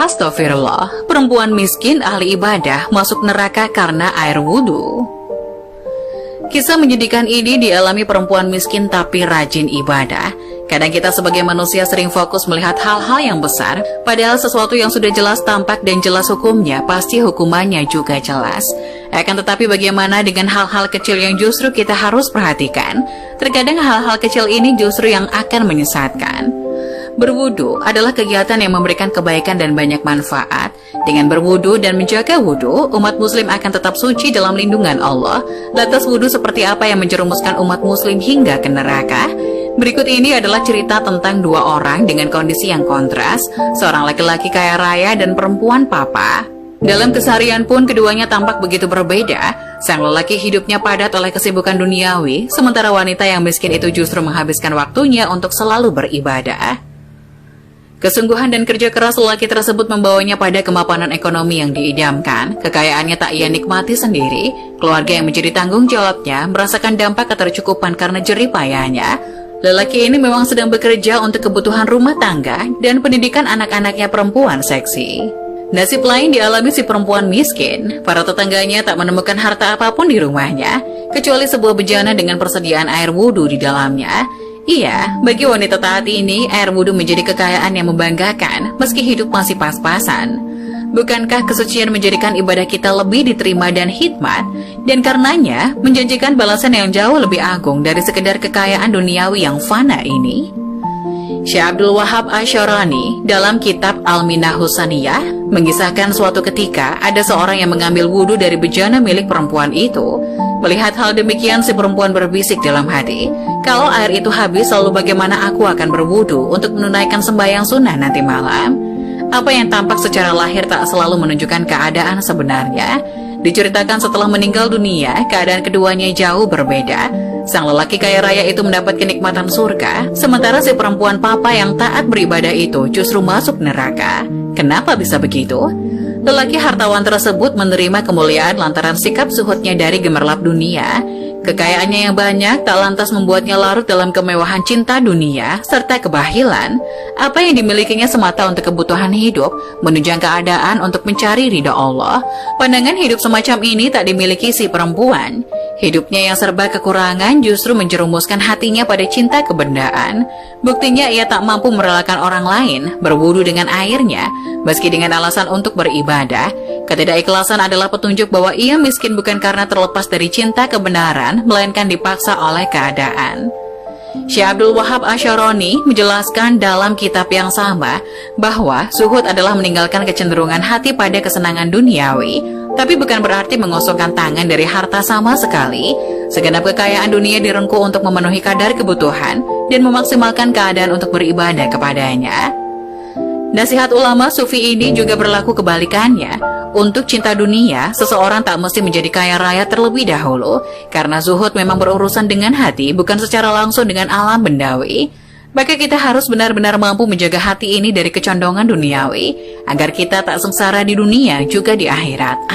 Astagfirullah, perempuan miskin ahli ibadah masuk neraka karena air wudhu. Kisah menyedihkan ini dialami perempuan miskin tapi rajin ibadah. Kadang kita sebagai manusia sering fokus melihat hal-hal yang besar, padahal sesuatu yang sudah jelas tampak dan jelas hukumnya, pasti hukumannya juga jelas. Akan tetapi bagaimana dengan hal-hal kecil yang justru kita harus perhatikan? Terkadang hal-hal kecil ini justru yang akan menyesatkan. Berwudu adalah kegiatan yang memberikan kebaikan dan banyak manfaat. Dengan berwudu dan menjaga wudu, umat muslim akan tetap suci dalam lindungan Allah. Lantas wudu seperti apa yang menjerumuskan umat muslim hingga ke neraka? Berikut ini adalah cerita tentang dua orang dengan kondisi yang kontras, seorang laki-laki kaya raya dan perempuan papa. Dalam keseharian pun keduanya tampak begitu berbeda. Sang lelaki hidupnya padat oleh kesibukan duniawi, sementara wanita yang miskin itu justru menghabiskan waktunya untuk selalu beribadah. Kesungguhan dan kerja keras lelaki tersebut membawanya pada kemapanan ekonomi yang diidamkan. Kekayaannya tak ia nikmati sendiri. Keluarga yang menjadi tanggung jawabnya merasakan dampak ketercukupan karena jerih payahnya. Lelaki ini memang sedang bekerja untuk kebutuhan rumah tangga dan pendidikan anak-anaknya perempuan seksi. Nasib lain dialami si perempuan miskin. Para tetangganya tak menemukan harta apapun di rumahnya, kecuali sebuah bejana dengan persediaan air wudhu di dalamnya. Iya, bagi wanita taat ini, air wudhu menjadi kekayaan yang membanggakan, meski hidup masih pas-pasan. Bukankah kesucian menjadikan ibadah kita lebih diterima dan hikmat, dan karenanya menjanjikan balasan yang jauh lebih agung dari sekedar kekayaan duniawi yang fana ini? Syekh Abdul Wahab Asy'arani dalam kitab Al-Minah Husaniyah mengisahkan suatu ketika ada seorang yang mengambil wudhu dari bejana milik perempuan itu. Melihat hal demikian, si perempuan berbisik dalam hati, kalau air itu habis, lalu bagaimana aku akan berwudhu untuk menunaikan sembahyang sunnah nanti malam? Apa yang tampak secara lahir tak selalu menunjukkan keadaan sebenarnya. Diceritakan setelah meninggal dunia, keadaan keduanya jauh berbeda. Sang lelaki kaya raya itu mendapat kenikmatan surga, sementara si perempuan papa yang taat beribadah itu justru masuk neraka. Kenapa bisa begitu? Lelaki hartawan tersebut menerima kemuliaan lantaran sikap zuhudnya dari gemerlap dunia. Kekayaannya yang banyak tak lantas membuatnya larut dalam kemewahan cinta dunia serta kebahilan. Apa yang dimilikinya semata untuk kebutuhan hidup, menunjang keadaan untuk mencari ridha Allah. Pandangan hidup semacam ini tak dimiliki si perempuan. Hidupnya yang serba kekurangan justru menjerumuskan hatinya pada cinta kebendaan. Buktinya ia tak mampu merelakan orang lain berwudu dengan airnya, meski dengan alasan untuk beribadah. Ketidakikhlasan adalah petunjuk bahwa ia miskin bukan karena terlepas dari cinta kebenaran, melainkan dipaksa oleh keadaan. Syekh Abdul Wahab Asy'arani menjelaskan dalam kitab yang sama bahwa zuhud adalah meninggalkan kecenderungan hati pada kesenangan duniawi, tapi bukan berarti mengosongkan tangan dari harta sama sekali. Segenap kekayaan dunia direngkuh untuk memenuhi kadar kebutuhan dan memaksimalkan keadaan untuk beribadah kepadanya. Nasihat ulama sufi ini juga berlaku kebalikannya. Untuk cinta dunia, seseorang tak mesti menjadi kaya raya terlebih dahulu, karena zuhud memang berurusan dengan hati, bukan secara langsung dengan alam bendawi. Maka kita harus benar-benar mampu menjaga hati ini dari kecondongan duniawi, agar kita tak sengsara di dunia juga di akhirat.